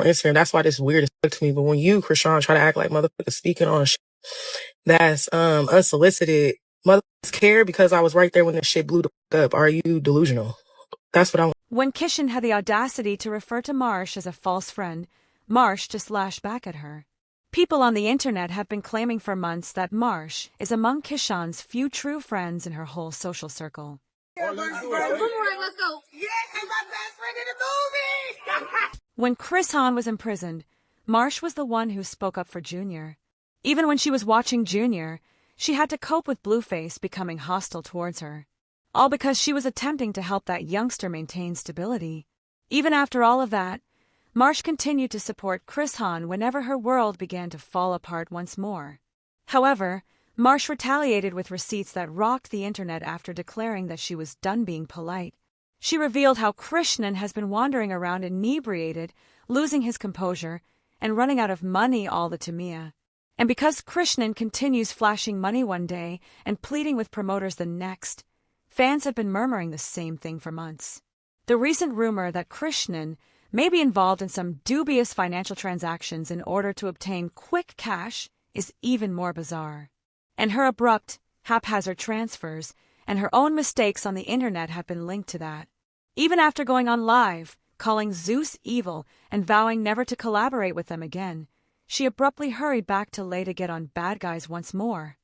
on Instagram. That's why this weird as fuck to me. But when you, Chrisean, try to act like motherfuckers speaking on shit that's unsolicited, motherfuckers care because I was right there when this shit blew the fuck up. Are you delusional? That's what I want. When Chrisean had the audacity to refer to Marsh as a false friend, Marsh just lashed back at her. People on the internet have been claiming for months that Marsh is among Chrisean's few true friends in her whole social circle. Let's go. Yeah, and my best friend in the movie. When Chrisean was imprisoned, Marsh was the one who spoke up for Junior. Even when she was watching Junior, she had to cope with Blueface becoming hostile towards her. All because she was attempting to help that youngster maintain stability. Even after all of that, Marsh continued to support Chrisean whenever her world began to fall apart once more. However, Marsh retaliated with receipts that rocked the internet after declaring that she was done being polite. She revealed how Chrisean has been wandering around inebriated, losing his composure, and running out of money all the time. And because Chrisean continues flashing money one day and pleading with promoters the next, fans have been murmuring the same thing for months. The recent rumor that Chrisean may be involved in some dubious financial transactions in order to obtain quick cash is even more bizarre. And her abrupt, haphazard transfers and her own mistakes on the internet have been linked to that. Even after going on live, calling Zeus evil and vowing never to collaborate with them again, she abruptly hurried back to lay to get on bad guys once more.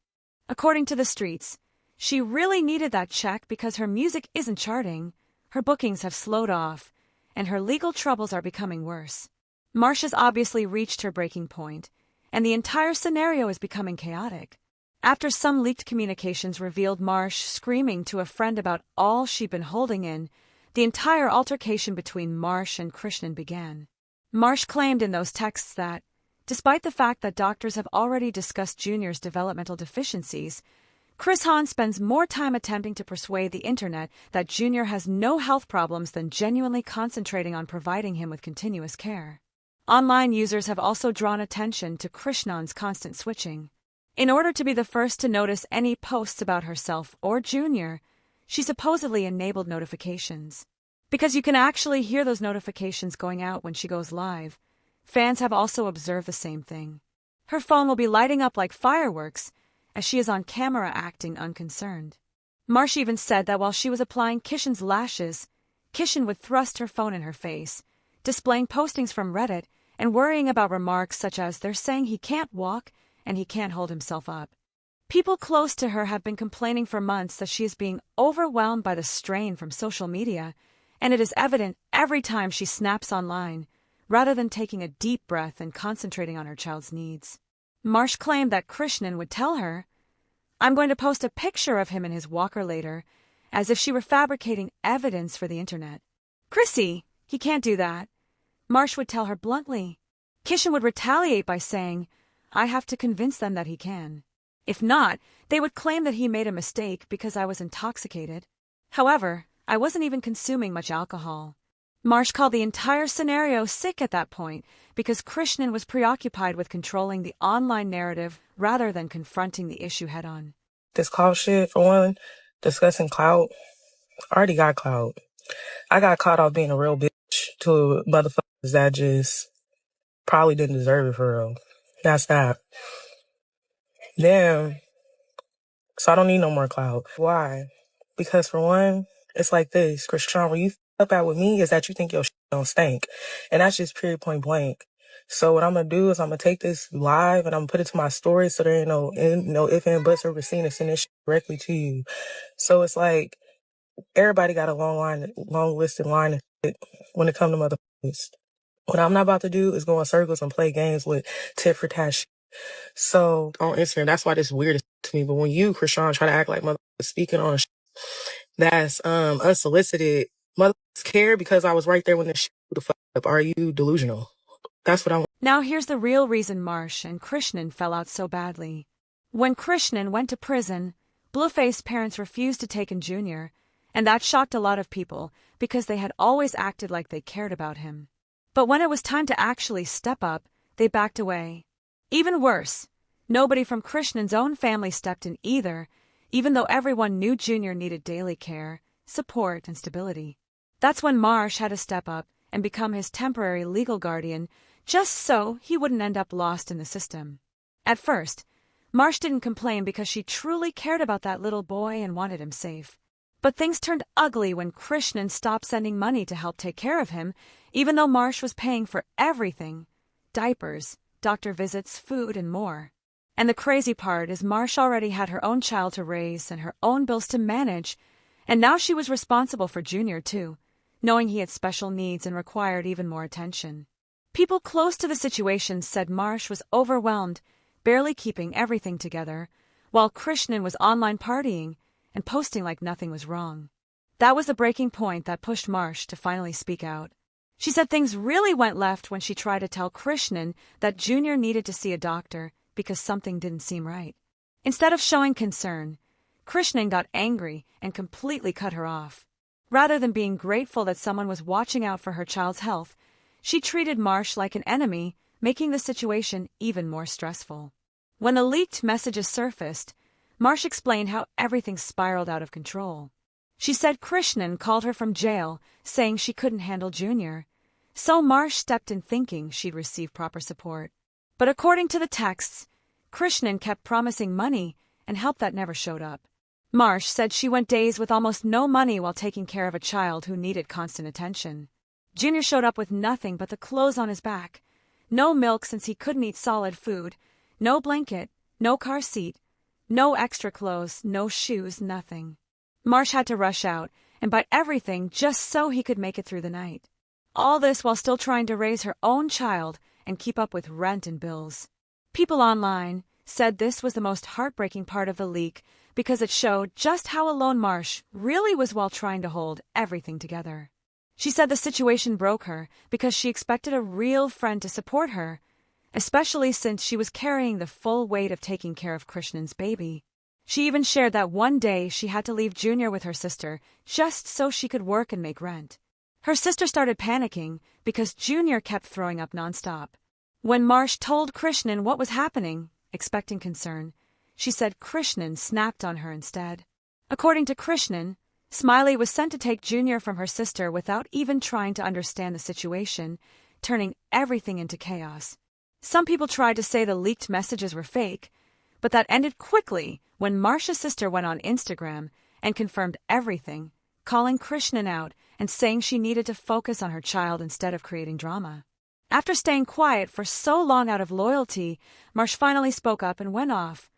According to the streets, she really needed that check because her music isn't charting, her bookings have slowed off, and her legal troubles are becoming worse. Marsh has obviously reached her breaking point, and the entire scenario is becoming chaotic. After some leaked communications revealed Marsh screaming to a friend about all she'd been holding in, the entire altercation between Marsh and Chrisean began. Marsh claimed in those texts that, despite the fact that doctors have already discussed Junior's developmental deficiencies, Chrisean spends more time attempting to persuade the internet that Junior has no health problems than genuinely concentrating on providing him with continuous care. Online users have also drawn attention to Chrisean's constant switching. In order to be the first to notice any posts about herself or Junior, she supposedly enabled notifications. Because you can actually hear those notifications going out when she goes live, fans have also observed the same thing. Her phone will be lighting up like fireworks as she is on camera acting unconcerned. Marsh even said that while she was applying Chrisean's lashes, Chrisean would thrust her phone in her face, displaying postings from Reddit and worrying about remarks such as they're saying he can't walk and he can't hold himself up. People close to her have been complaining for months that she is being overwhelmed by the strain from social media, and it is evident every time she snaps online, rather than taking a deep breath and concentrating on her child's needs. Marsh claimed that Chrisean would tell her, "I'm going to post a picture of him in his walker later," as if she were fabricating evidence for the internet. "Chrissy, he can't do that," Marsh would tell her bluntly. Chrisean would retaliate by saying, "I have to convince them that he can. If not, they would claim that he made a mistake because I was intoxicated. However, I wasn't even consuming much alcohol." Marsh called the entire scenario sick at that point because Chrisean was preoccupied with controlling the online narrative rather than confronting the issue head-on. This clout shit, for one, discussing clout, I already got clout. I got caught off being a real bitch to motherfuckers that just probably didn't deserve it for real. That's that. Damn. So I don't need no more clout. Why? Because for one, it's like this, Chrisean, where you up at with me is that you think your shit don't stink. And that's just period point blank. So what I'm going to do is I'm going to take this live and I'm going to put it to my story so there ain't no if and buts or receiving and send this shit directly to you. So it's like everybody got a long list in line of shit when it comes to motherfuckers. What I'm not about to do is go in circles and play games with tit for tat shit. So on Instagram, that's why this weird to me. But when you, Chrisean, try to act like motherfuckers speaking on shit that's unsolicited, motherfuckers care because I was right there when this shit blew the fuck up. Are you delusional? That's what I want. Now here's the real reason Marsh and Chrisean fell out so badly. When Chrisean went to prison, Blueface's parents refused to take in Junior, and that shocked a lot of people because they had always acted like they cared about him. But when it was time to actually step up, they backed away. Even worse, nobody from Chrisean's own family stepped in either, even though everyone knew Junior needed daily care, support, and stability. That's when Marsh had to step up and become his temporary legal guardian just so he wouldn't end up lost in the system. At first, Marsh didn't complain because she truly cared about that little boy and wanted him safe. But things turned ugly when Chrisean stopped sending money to help take care of him, even though Marsh was paying for everything: diapers, doctor visits, food, and more. And the crazy part is Marsh already had her own child to raise and her own bills to manage, and now she was responsible for Junior too, knowing he had special needs and required even more attention. People close to the situation said Marsh was overwhelmed, barely keeping everything together, while Chrisean was online partying and posting like nothing was wrong. That was the breaking point that pushed Marsh to finally speak out. She said things really went left when she tried to tell Chrisean that Junior needed to see a doctor because something didn't seem right. Instead of showing concern, Chrisean got angry and completely cut her off. Rather than being grateful that someone was watching out for her child's health, she treated Marsh like an enemy, making the situation even more stressful. When the leaked messages surfaced, Marsh explained how everything spiraled out of control. She said Chrisean called her from jail, saying she couldn't handle Junior. So Marsh stepped in thinking she'd receive proper support. But according to the texts, Chrisean kept promising money and help that never showed up. Marsh said she went days with almost no money while taking care of a child who needed constant attention. Junior showed up with nothing but the clothes on his back. No milk since he couldn't eat solid food, no blanket, no car seat, no extra clothes, no shoes, nothing. Marsh had to rush out and buy everything just so he could make it through the night. All this while still trying to raise her own child and keep up with rent and bills. People online said this was the most heartbreaking part of the leak because it showed just how alone Marsh really was while trying to hold everything together. She said the situation broke her because she expected a real friend to support her, especially since she was carrying the full weight of taking care of Chrisean's baby. She even shared that one day she had to leave Junior with her sister just so she could work and make rent. Her sister started panicking because Junior kept throwing up nonstop. When Marsh told Chrisean what was happening, expecting concern, she said Chrisean snapped on her instead. According to Chrisean, Smiley was sent to take Junior from her sister without even trying to understand the situation, turning everything into chaos. Some people tried to say the leaked messages were fake, but that ended quickly when Marsh's sister went on Instagram and confirmed everything, calling Chrisean out and saying she needed to focus on her child instead of creating drama. After staying quiet for so long out of loyalty, Marsh finally spoke up and went off,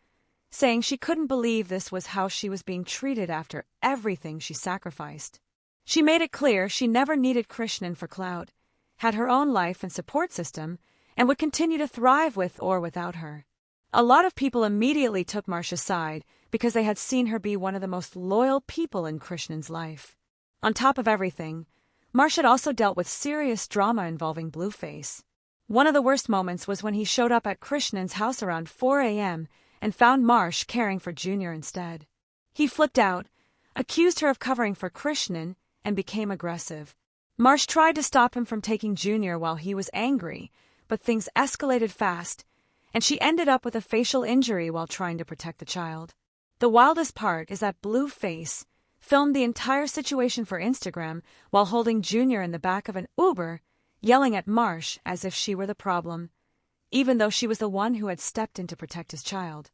saying she couldn't believe this was how she was being treated after everything she sacrificed. She made it clear she never needed Chrisean for clout, had her own life and support system, and would continue to thrive with or without her. A lot of people immediately took Marsh's side because they had seen her be one of the most loyal people in Chrisean's life. On top of everything, Marsh had also dealt with serious drama involving Blueface. One of the worst moments was when he showed up at Chrisean's house around 4 a.m. and found Marsh caring for Junior instead. He flipped out, accused her of covering for Chrisean, and became aggressive. Marsh tried to stop him from taking Junior while he was angry, but things escalated fast, and she ended up with a facial injury while trying to protect the child. The wildest part is that Blueface filmed the entire situation for Instagram while holding Junior in the back of an Uber, yelling at Marsh as if she were the problem, even though she was the one who had stepped in to protect his child.